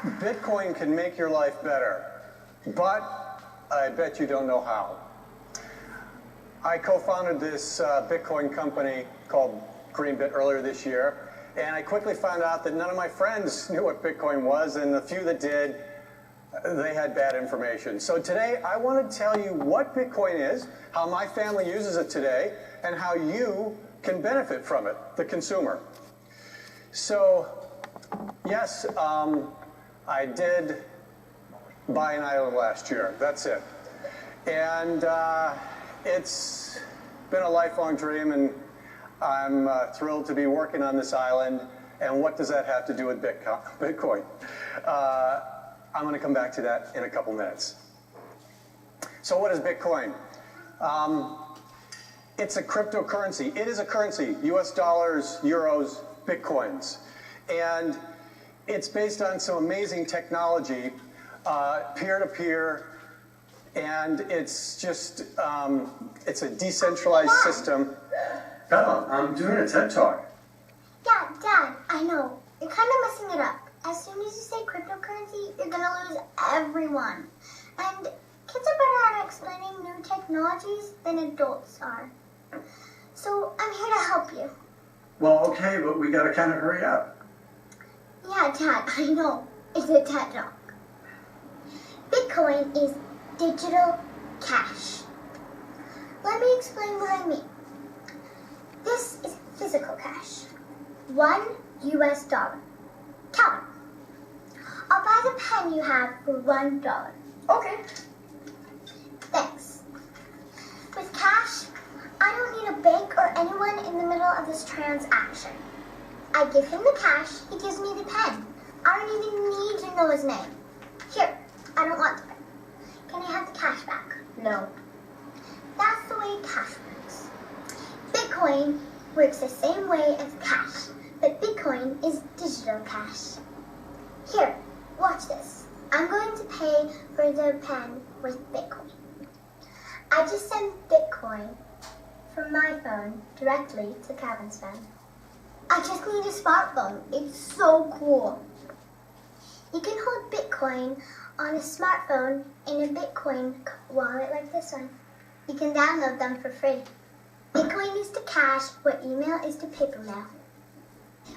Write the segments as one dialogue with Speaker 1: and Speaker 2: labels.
Speaker 1: Bitcoin can make your life better, but I bet you don't know how. I co-founded this Bitcoin company called Greenbit earlier this year, and I quickly found out that none of my friends knew what Bitcoin was, and the few that did, they had bad information. So today I want to tell you what Bitcoin is, how my family uses it today, and how you can benefit from it, the consumer. So, yes, I did buy an island last year. That's it. And it's been a lifelong dream, and I'm thrilled to be working on this island. And what does that have to do with Bitcoin? I'm going to come back to that in a couple minutes. So what is Bitcoin? It's a cryptocurrency. It is a currency, US dollars, euros, Bitcoins. And it's based on some amazing technology, peer-to-peer, and it's just, it's a decentralized system. Bella, I'm doing a TED Talk.
Speaker 2: Yeah, Dad, I know. You're kind of messing it up. As soon as you say cryptocurrency, you're going to lose everyone. And kids are better at explaining new technologies than adults are. So I'm here to help you.
Speaker 1: Well, okay, but we got to kind of hurry up.
Speaker 2: Yeah, Dad, I know. It's a TED Talk. Bitcoin is digital cash. Let me explain what I mean. This is physical cash. $1 US. Count. I'll buy the pen you have for $1.
Speaker 3: Okay.
Speaker 2: Thanks. With cash, I don't need a bank or anyone in the middle of this transaction. I give him the cash, he gives me the pen. I don't even need to know his name. Here, I don't want the pen. Can I have the cash back?
Speaker 3: No.
Speaker 2: That's the way cash works. Bitcoin works the same way as cash, but Bitcoin is digital cash. Here, watch this. I'm going to pay for the pen with Bitcoin. I just sent Bitcoin from my phone directly to Kevin's phone. I just need a smartphone. It's so cool. You can hold Bitcoin on a smartphone in a Bitcoin wallet like this one. You can download them for free. Bitcoin is to cash what email is to paper mail.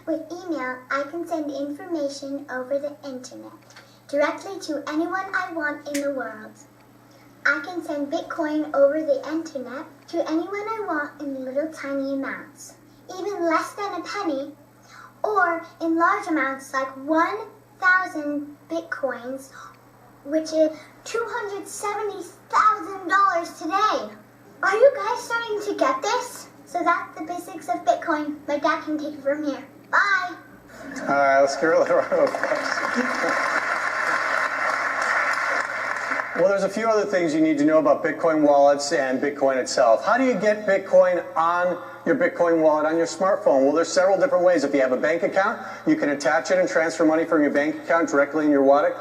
Speaker 2: With email, I can send information over the internet directly to anyone I want in the world. I can send Bitcoin over the internet to anyone I want in little tiny amounts, even less than a penny, or in large amounts like 1,000 Bitcoins, which is $270,000 today. Are you guys starting to get this? So that's the basics of Bitcoin. My dad can take it from here. Bye.
Speaker 1: All right, let's get rid of the Well, there's a few other things you need to know about Bitcoin wallets and Bitcoin itself. How do you get Bitcoin on your Bitcoin wallet on your smartphone? Well, there's several different ways. If you have a bank account, you can attach it and transfer money from your bank account directly in your wallet,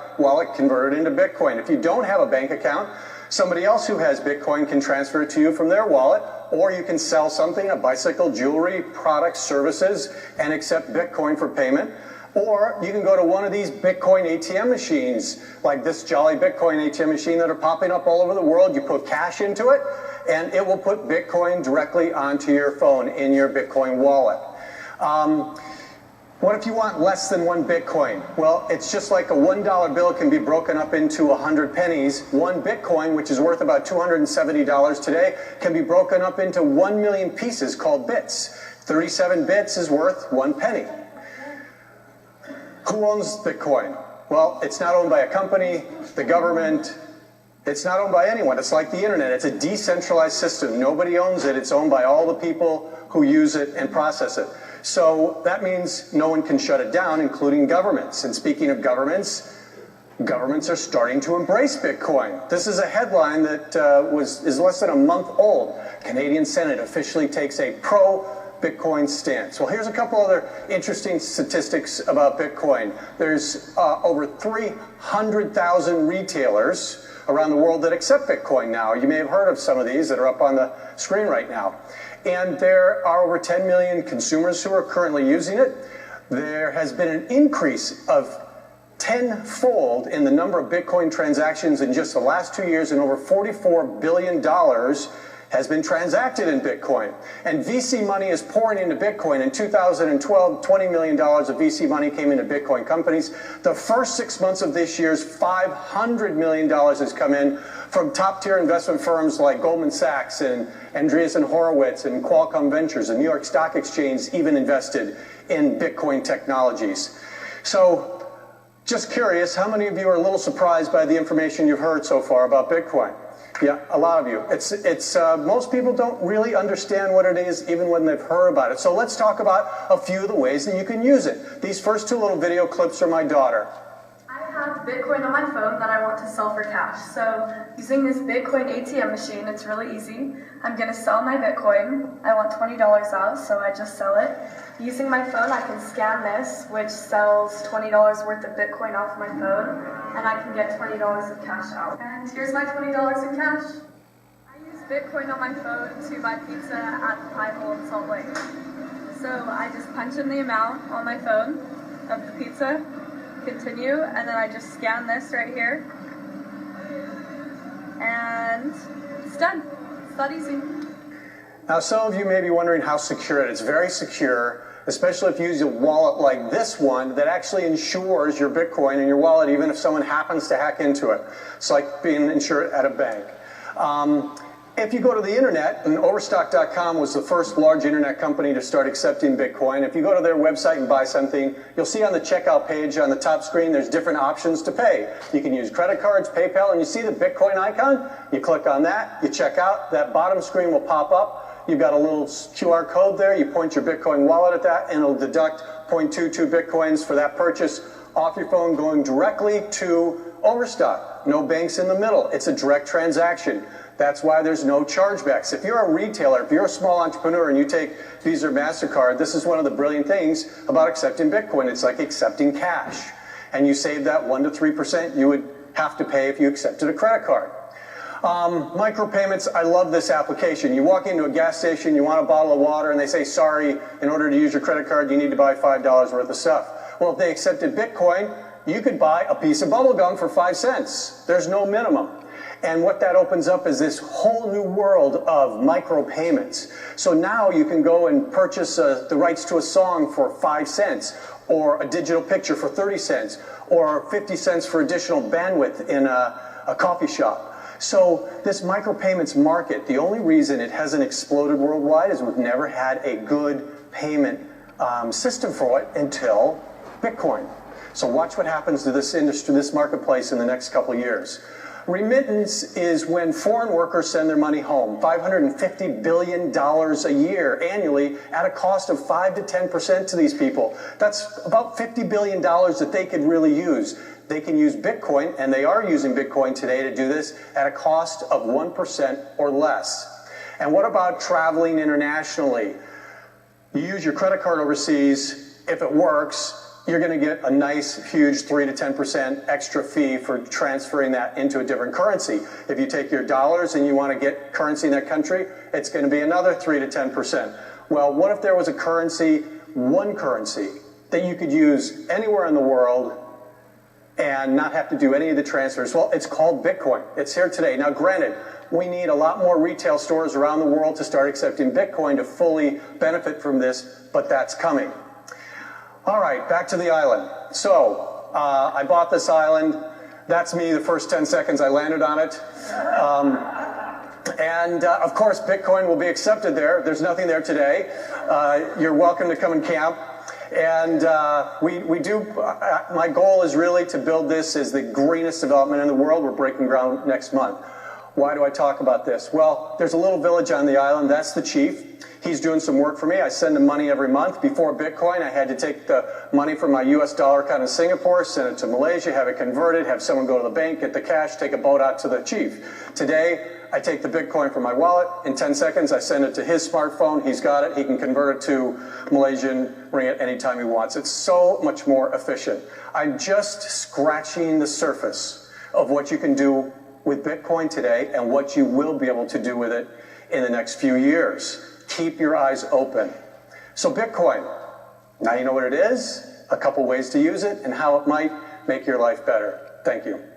Speaker 1: convert it into Bitcoin. If you don't have a bank account, somebody else who has Bitcoin can transfer it to you from their wallet, or you can sell something, a bicycle, jewelry, products, services, and accept Bitcoin for payment. Or you can go to one of these Bitcoin ATM machines, like this Jolly Bitcoin ATM machine that are popping up all over the world. You put cash into it, and it will put Bitcoin directly onto your phone in your Bitcoin wallet. What if you want less than 1 Bitcoin? Well, it's just like a $1 bill can be broken up into 100 pennies. 1 Bitcoin, which is worth about $270 today, can be broken up into 1 million pieces called bits. 37 bits is worth 1 penny. Who owns Bitcoin? Well, it's not owned by a company, the government. It's not owned by anyone. It's like the internet. It's a decentralized system. Nobody owns it. It's owned by all the people who use it and process it. So that means no one can shut it down, including governments. And speaking of governments, governments are starting to embrace Bitcoin. This is a headline that is less than a month old. Canadian Senate officially takes a pro-Bitcoin stance. Well, here's a couple other interesting statistics about Bitcoin. There's over 300,000 retailers around the world that accept Bitcoin now. You may have heard of some of these that are up on the screen right now. And there are over 10 million consumers who are currently using it. There has been an increase of tenfold in the number of Bitcoin transactions in just the last 2 years, and over $44 billion has been transacted in Bitcoin. And VC money is pouring into Bitcoin. In 2012, $20 million of VC money came into Bitcoin companies. The first 6 months of this year's $500 million has come in from top-tier investment firms like Goldman Sachs and Andreessen Horowitz and Qualcomm Ventures. And New York Stock Exchange even invested in Bitcoin technologies. So, just curious, how many of you are a little surprised by the information you've heard so far about Bitcoin? Yeah, a lot of you. Most people don't really understand what it is even when they've heard about it. So let's talk about a few of the ways that you can use it. These first two little video clips are my daughter.
Speaker 3: I have Bitcoin on my phone that I want to sell for cash. So using this Bitcoin ATM machine, it's really easy. I'm going to sell my Bitcoin. I want $20 out, so I just sell it. Using my phone, I can scan this, which sells $20 worth of Bitcoin off my phone, and I can get $20 of cash out. And here's my $20 in cash. I use Bitcoin on my phone to buy pizza at the Pie Hole in Salt Lake. So I just punch in the amount on my phone of the pizza, continue, and then I just scan this right here, and it's done. It's that easy.
Speaker 1: Now, some of you may be wondering how secure it is. It's very secure, especially if you use a wallet like this one that actually insures your Bitcoin in your wallet, even if someone happens to hack into it. It's like being insured at a bank. If you go to the internet, and Overstock.com was the first large internet company to start accepting Bitcoin. If you go to their website and buy something, you'll see on the checkout page on the top screen, there's different options to pay. You can use credit cards, PayPal, and you see the Bitcoin icon? You click on that, you check out, that bottom screen will pop up. You've got a little QR code there, you point your Bitcoin wallet at that, and it'll deduct 0.22 Bitcoins for that purchase off your phone going directly to Overstock. No banks in the middle. It's a direct transaction. That's why there's no chargebacks. If you're a retailer, if you're a small entrepreneur and you take Visa or MasterCard, this is one of the brilliant things about accepting Bitcoin. It's like accepting cash. And you save that 1% to 3% you would have to pay if you accepted a credit card. Micropayments, I love this application. You walk into a gas station, you want a bottle of water, and they say, sorry, in order to use your credit card, you need to buy $5 worth of stuff. Well, if they accepted Bitcoin, you could buy a piece of bubble gum for 5 cents. There's no minimum. And what that opens up is this whole new world of micropayments. So now you can go and purchase the rights to a song for 5 cents, or a digital picture for 30 cents, or 50 cents for additional bandwidth in a coffee shop. So this micropayments market, the only reason it hasn't exploded worldwide is we've never had a good payment system for it until Bitcoin. So watch what happens to this industry, this marketplace in the next couple of years. Remittance is when foreign workers send their money home, $550 billion a year annually at a cost of 5 to 10% to these people. That's about $50 billion that they could really use. They can use Bitcoin, and they are using Bitcoin today to do this at a cost of 1% or less. And what about traveling internationally? You use your credit card overseas. If it works, you're going to get a nice, huge 3 to 10% extra fee for transferring that into a different currency. If you take your dollars and you want to get currency in that country, it's going to be another 3 to 10%. Well, what if there was a currency, one currency, that you could use anywhere in the world and not have to do any of the transfers? Well, it's called Bitcoin. It's here today. Now, granted, we need a lot more retail stores around the world to start accepting Bitcoin to fully benefit from this, but that's coming. All right, back to the island. So, I bought this island. That's me the first 10 seconds I landed on it. Of course, Bitcoin will be accepted there. There's nothing there today. You're welcome to come and camp. And my goal is really to build this as the greenest development in the world. We're breaking ground next month. Why do I talk about this? Well, there's a little village on the island. That's the chief. He's doing some work for me. I send him money every month. Before Bitcoin, I had to take the money from my US dollar account in Singapore, send it to Malaysia, have it converted, have someone go to the bank, get the cash, take a boat out to the chief. Today, I take the Bitcoin from my wallet. In 10 seconds, I send it to his smartphone. He's got it. He can convert it to Malaysian ringgit anytime he wants. It's so much more efficient. I'm just scratching the surface of what you can do with Bitcoin today and what you will be able to do with it in the next few years. Keep your eyes open. So Bitcoin, now you know what it is, a couple ways to use it, and how it might make your life better. Thank you.